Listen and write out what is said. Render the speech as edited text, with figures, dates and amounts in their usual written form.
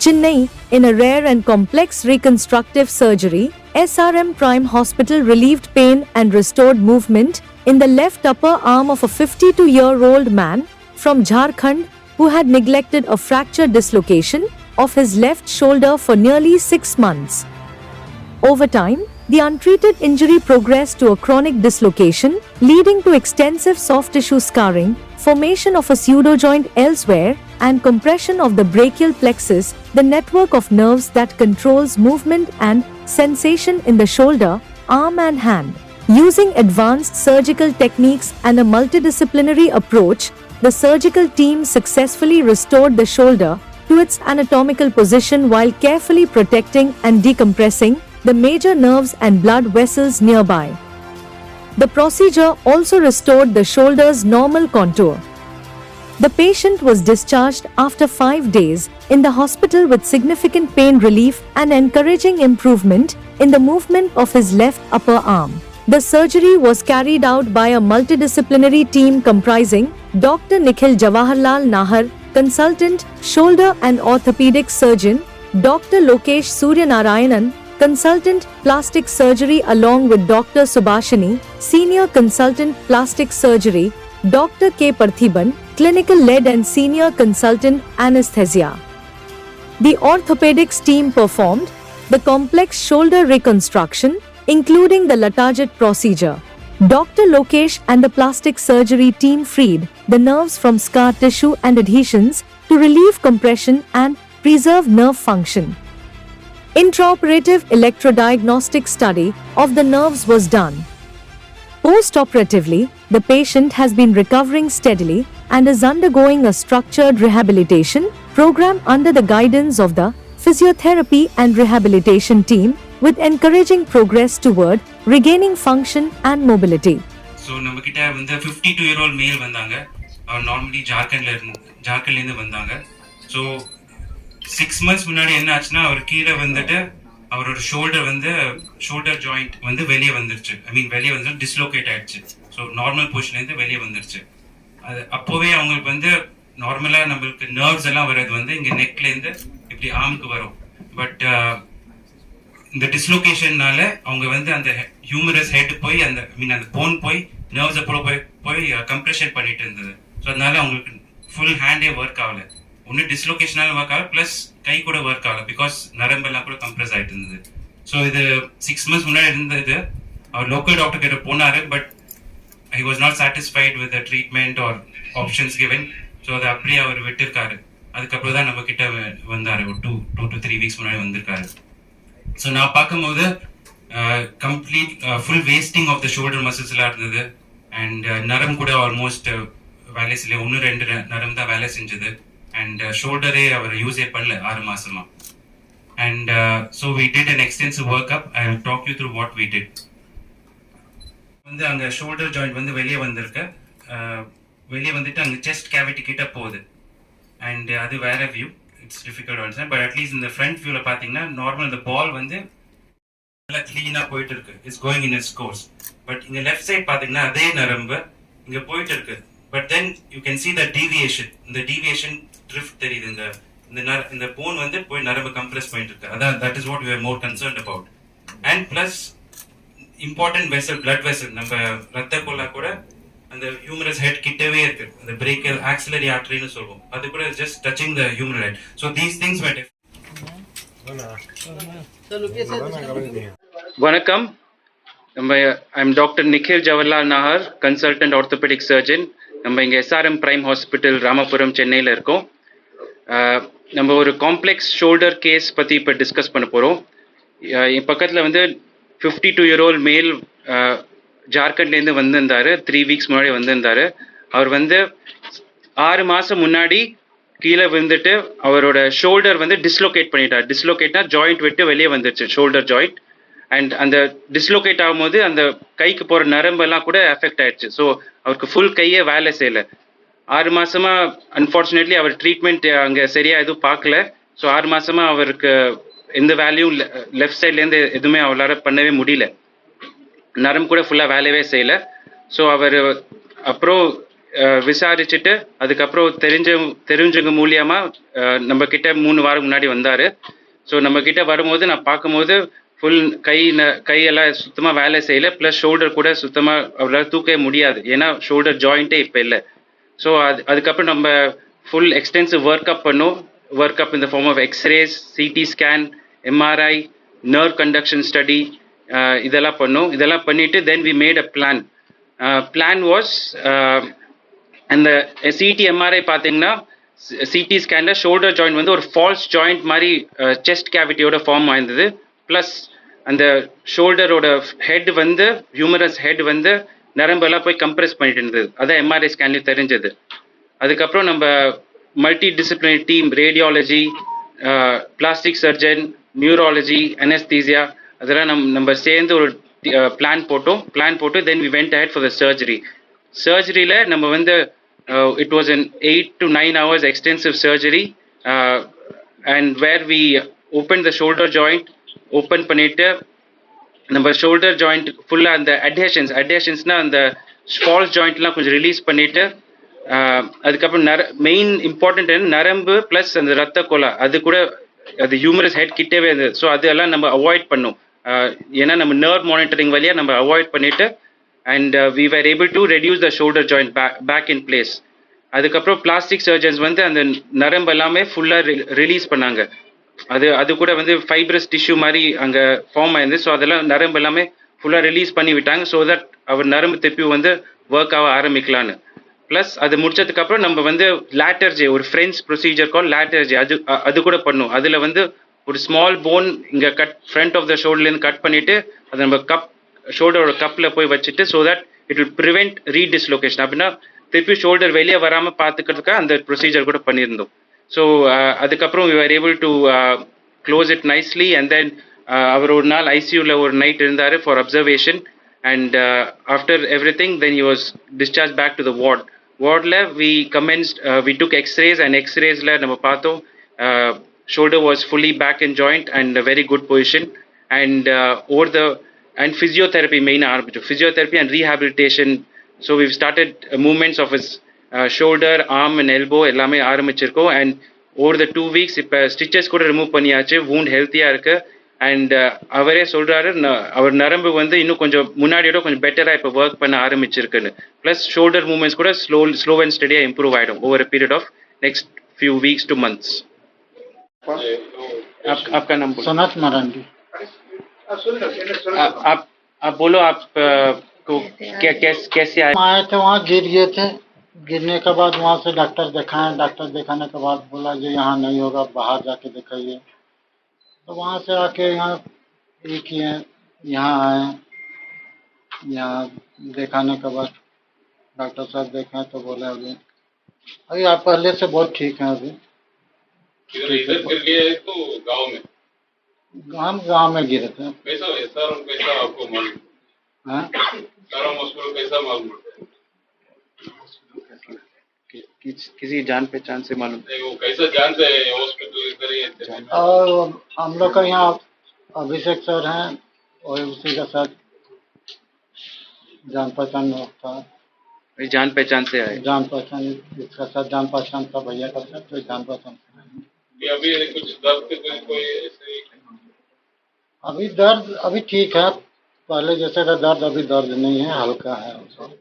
Chennai, in a rare and complex reconstructive surgery, SRM Prime Hospital relieved pain and restored movement in the left upper arm of a 52-year-old man from Jharkhand who had neglected a fracture dislocation of his left shoulder for nearly 6 months. Over time, the untreated injury progressed to a chronic dislocation, leading to extensive soft tissue scarring, formation of a pseudojoint elsewhere, and compression of the brachial plexus, the network of nerves that controls movement and sensation in the shoulder, arm and hand. Using advanced surgical techniques and a multidisciplinary approach, the surgical team successfully restored the shoulder to its anatomical position while carefully protecting and decompressing the major nerves and blood vessels nearby. The procedure also restored the shoulder's normal contour. The patient was discharged after 5 days in the hospital with significant pain relief and encouraging improvement in the movement of his left upper arm. The surgery was carried out by a multidisciplinary team comprising Dr. Nikhil Jawaharlal Nahar, consultant, shoulder and orthopedic surgeon, Dr. Lokesh Suryanarayanan, consultant, plastic surgery, along with Dr. Subhashini, senior consultant, plastic surgery, Dr. K. Parthiban, clinical lead and senior consultant, anesthesia. The orthopedics team performed the complex shoulder reconstruction, including the Latarjet procedure. Dr. Lokesh and the plastic surgery team freed the nerves from scar tissue and adhesions to relieve compression and preserve nerve function. Intraoperative electrodiagnostic study of the nerves was done. Post-operatively, the patient has been recovering steadily and is undergoing a structured rehabilitation program under the guidance of the physiotherapy and rehabilitation team, with encouraging progress toward regaining function and mobility. So, நம்ம கிட்ட வந்து 52-year-old male வந்தாங்க. அவர் normally ஜார்க்கண்ட்ல இருந்து வந்தாங்க. So 6 months முன்னாடி என்ன ஆச்சுன்னா, அவர் கீழே வந்துட்டு அவரோட ஷோல்டர் ஜாயிண்ட் வந்து வெளியே வந்துருச்சு. வெளியே வந்து டிஸ்லோகேட் ஆயிடுச்சு. ஸோ நார்மல் பொசிஷன்லேருந்து வெளியே வந்துருச்சு. அது அப்போவே அவங்களுக்கு வந்து நார்மலாக நம்மளுக்கு நர்வ்ஸ் எல்லாம் வர்றது வந்து இங்கே நெக்லேருந்து இப்படி ஆர்முக்கு வரும். பட் இந்த டிஸ்லோகேஷன்னால அவங்க வந்து அந்த ஹியூமரஸ் ஹெட் போய் அந்த அந்த போன் போய் நர்வ்ஸ் அப்புறம் போய் கம்ப்ரெஷன் பண்ணிட்டு இருந்தது. ஸோ அதனால அவங்களுக்கு ஃபுல் ஹேண்டே ஒர்க் ஆகல. ஒன்று டிஸ்லோகேஷனால ஒர்க் ஆகல, ப்ளஸ் கை கூட ஒர்க் ஆகல, பிகாஸ் நரம்பெல்லாம் கூட கம்ப்ரெஸ் ஆகிட்டு இருந்தது. ஸோ இது 6 months முன்னாடி இருந்தது. அவர் லோக்கல் டாக்டர் கிட்ட போனாரு, but I was not satisfied with treatment are options given. So அதை அப்படியே அவர் விட்டுருக்காரு. அதுக்கப்புறம் தான் நம்ம கிட்ட வந்தார். ஒரு 2 to 3 weeks முன்னாடி வந்திருக்காரு. ஸோ நான் பார்க்கும்போது complete full wasting of the shoulder muscles எல்லாம் இருந்தது. அண்ட் நரம் கூட ஆல்மோஸ்ட் வேலை செய்யல, 1-2 நரம் தான் வேலை செஞ்சது. அண்ட் ஷோல்டரே அவர் யூஸே பண்ணல 6 மாசமா. And so we did an extensive work up. I will talk you through what we did. வந்து அங்கே ஷோல்டர் ஜாயிண்ட் வந்து வெளியே வந்திருக்கு. வெளியே வந்துட்டு அங்கே செஸ்ட் கேவிட்டி கிட்ட போகுது. அண்ட் அது வேற view, it's difficult to understand. But at least இந்த ஃப்ரண்ட் வியூல பார்த்தீங்கன்னா நார்மல் இந்த பால் வந்து நல்லா கிளீனாக போயிட்டு இருக்கு. It's going in it's course. But இங்கே லெஃப்ட் சைட் பார்த்தீங்கன்னா அதே நரம்பு இங்கே போயிட்டு இருக்கு. But then you can see the deviation. இந்த டீவியேஷன் ட்ரிஃப்ட் தெரியுது. இந்த போன் வந்து போய் நரம்பு கம்ப்ரெஸ் பண்ணிட்டு இருக்கு. அதான் that is what we are more concerned about. And plus important vessel, blood vessel, நம்ம ரத்த கொல்லா கூட அந்த ஹியூமரஸ் ஹெட் கிட்டவே இருக்கு. அந்த பிரேக்கல் ஆக்சிலரி ஆர்டரின்னு சொல்லுவோம். அது கூட just touching the human head. So these things where. வணக்கம். I am doctor Nikhil Jawaharlal Nagar, consultant orthopaedic surgeon. நம்ம இங்கே SRM பிரைம் ஹாஸ்பிட்டல் ராமபுரம் சென்னையில் இருக்கோம். நம்ம ஒரு காம்ப்ளெக்ஸ் ஷோல்டர் கேஸ் பற்றி இப்போ டிஸ்கஸ் பண்ண போகிறோம். என் பக்கத்தில் வந்து 52-year-old மேல் ஜார்க்கண்ட்லேருந்து வந்திருந்தார். 3 weeks முன்னாடி வந்திருந்தார். அவர் வந்து 6 மாதம் முன்னாடி கீழே வந்துட்டு அவரோட ஷோல்டர் வந்து டிஸ்லோகேட் பண்ணிட்டார். டிஸ்லோகேட்னா ஜாயிண்ட் விட்டு வெளியே வந்துருச்சு ஷோல்டர் ஜாயிண்ட். அண்ட் அந்த டிஸ்லோகேட் ஆகும்போது அந்த கைக்கு போகிற நரம்பெல்லாம் கூட எஃபெக்ட் ஆயிடுச்சு. ஸோ அவருக்கு ஃபுல் கையே வேலை செய்யலை. 6 மாசமா அன்ஃபார்ச்சுனேட்லி அவர் ட்ரீட்மெண்ட் அங்கே சரியாக எதுவும் பார்க்கல. ஸோ 6 மாசமா அவருக்கு எந்த வேலையும் லெஃப்ட் சைட்லேருந்து எதுவுமே அவரால் பண்ணவே முடியல. நரம்பு கூட ஃபுல்லாக வேலையவே செய்யலை. ஸோ அவர் அப்புறம் விசாரிச்சுட்டு அதுக்கப்புறம் தெரிஞ்சவங்க மூலியமா நம்ம கிட்ட 3 வாரம் முன்னாடி வந்தாரு. ஸோ நம்ம கிட்ட வரும்போது நான் பார்க்கும்போது ஃபுல் கையெல்லாம் சுத்தமாக வேலை செய்யல, ப்ளஸ் ஷோல்டர் கூட சுத்தமாக அவரால் தூக்கவே முடியாது, ஏன்னா ஷோல்டர் ஜாயிண்ட்டே இப்போ இல்லை. ஸோ அதுக்கப்புறம் நம்ம ஃபுல் எக்ஸ்டென்சிவ் ஒர்க் அப் பண்ணோம். ஒர்க் அப் இந்த form of X rays, CT scan, MRI, nerve conduction study, இதெல்லாம் பண்ணோம். இதெல்லாம் பண்ணிட்டு then we made a plan. Plan was, அந்த சிடி எம்ஆர்ஐ பார்த்தீங்கன்னா சிடி ஸ்கேனில் ஷோல்டர் ஜாயிண்ட் வந்து ஒரு ஃபால்ஸ் ஜாயிண்ட் மாதிரி செஸ்ட் கேவிட்டியோட ஃபார்ம் ஆயிருந்தது. ப்ளஸ் அந்த ஷோல்டரோட ஹெட் வந்து ஹியூமரஸ் ஹெட் வந்து நரம்பெல்லாம் போய் கம்ப்ரெஸ் பண்ணிட்டு இருந்தது. அதான் எம்ஆர்ஐ ஸ்கேன்லேயும் தெரிஞ்சது. அதுக்கப்புறம் நம்ம multi disciplinary team, radiology, plastic surgeon, neurology, anaesthesia, அதெல்லாம் நம்ம சேர்ந்து ஒரு பிளான் போட்டு then we went ahead for the surgery. சர்ஜரியில் நம்ம வந்து it was an 8 to 9 hours extensive surgery, and where we opened the shoulder joint, open பண்ணிட்டு நம்ம ஷோல்டர் ஜாயிண்ட் ஃபுல்லாக அந்த அட்ஹெஷன்ஸ்னால் அந்த ஃபால்ஸ் ஜாயிண்ட்லாம் கொஞ்சம் ரிலீஸ் பண்ணிவிட்டு, அதுக்கப்புறம் மெயின் இம்பார்ட்டன்ட் நரம்பு ப்ளஸ் அந்த ரத்த கொலை அது கூட அது ஹியூமரஸ் ஹெட் கிட்டவே இருந்தது. ஸோ அதெல்லாம் நம்ம அவாய்ட் பண்ணோம், ஏன்னா நம்ம நர்வ் மானிட்டரிங் வழியாக நம்ம அவாய்ட் பண்ணிவிட்டு, and we were able to reduce the shoulder joint back in place. அதுக்கப்புறம் பிளாஸ்டிக் சர்ஜன்ஸ் வந்து அந்த நரம்பு எல்லாமே ஃபுல்லாக ரிலீஸ் பண்ணாங்க. அது கூட வந்து ஃபைப்ரஸ் டிஷ்யூ மாதிரி அங்கே ஃபார்ம் ஆயிருந்து. ஸோ அதெல்லாம் நரம்பு எல்லாமே ஃபுல்லாக ரிலீஸ் பண்ணி விட்டாங்க, ஸோ தட் அவர் நரம்பு திருப்பி வந்து ஒர்க் ஆக ஆரம்பிக்கலான்னு. ப்ளஸ் அது முடிச்சதுக்கப்புறம் நம்ம வந்து லேட்டர்ஜி, ஒரு ஃப்ரெஞ்ச் ப்ரொசீஜர் கால் லேட்டர்ஜி, அது கூட பண்ணும். அதில் வந்து ஒரு ஸ்மால் போன் இங்கே ஃப்ரண்ட் ஆஃப் த ஷோல்டர்லேருந்து கட் பண்ணிவிட்டு அதை நம்ம ஷோல்டரோட கப்பில் போய் வச்சுட்டு, so that it will prevent redislocation. அப்படின்னா திருப்பி ஷோல்டர் வெளியே வராமல் பார்த்துக்கிறதுக்காக அந்த ப்ரொசீஜர் கூட பண்ணியிருந்தோம். ஸோ அதுக்கப்புறம் we are able to close it nicely. And then அவர் ஒரு நாள் ஐசியூவில் ஒரு நைட் இருந்தார் for observation. And after every thing then he was discharge back to the வார்டில் we commenced, we took x-rays, and எக்ஸ்ரேஸில் நம்ம பார்த்தோம் shoulder was fully back in joint and a very good position. And and physiotherapy main ஆரம்பிச்சோம், physiotherapy and rehabilitation. So we've started movements of his shoulder, arm and elbow எல்லாமே ஆரம்பிச்சிருக்கோம். And over the 2 weeks இப்போ stitches கூட remove பண்ணியாச்சு, wound ஹெல்த்தியாக இருக்கு. And அவரே சொல்கிறாரு அவர் நரம்பு வந்து இன்னும் கொஞ்சம் முன்னாடியோட கொஞ்சம் பெட்டராக இப்போ ஒர்க் பண்ண ஆரம்பிச்சிருக்குன்னு. ப்ளஸ் ஷோல்டர் மூவ்மெண்ட்ஸ் கூட ஸ்லோ அண்ட் ஸ்டடியாக இம்ப்ரூவ் ஆகிடும் over a period of next few weeks to months. आपका नाम बोलो। सनत मरांडी। आप बोलो, आप को कैसे आए? आए थे, वहाँ गिर गए थे। गिरने के बाद वहाँ से डॉक्टर दिखाए, डॉक्टर दिखाने के बाद बोला जो यहाँ नहीं होगा, बाहर जाके दिखाइए। तो वहाँ से आके यहाँ ये किए, यहाँ आए। यहाँ दिखाने के बाद डॉक्टर साहब देखे तो बोले अभी आप पहले से बहुत ठीक हैं। अभी इधर गिर गए तो गांव में, हम गाँव में गिरे थे। कैसा आपको मालूम? हाँ, सारा हॉस्पिटल कैसा मालूम? किसी जान पहचान से मालूम? नहीं, वो कैसा जानते हैं हॉस्पिटल इधर ही है? और हम लोग का यहाँ अभिषेक सर हैं, और उसी के साथ जान पहचान होता है। जान पहचान से आए? जान पहचान, इसका साथ जान पहचान था, भैया का साथ तो जान पहचान। अभी कुछ दर्द कोई ऐसे? अभी दर्द अभी ठीक है, पहले जैसे का दर्द अभी दर्द नहीं है, हल्का है।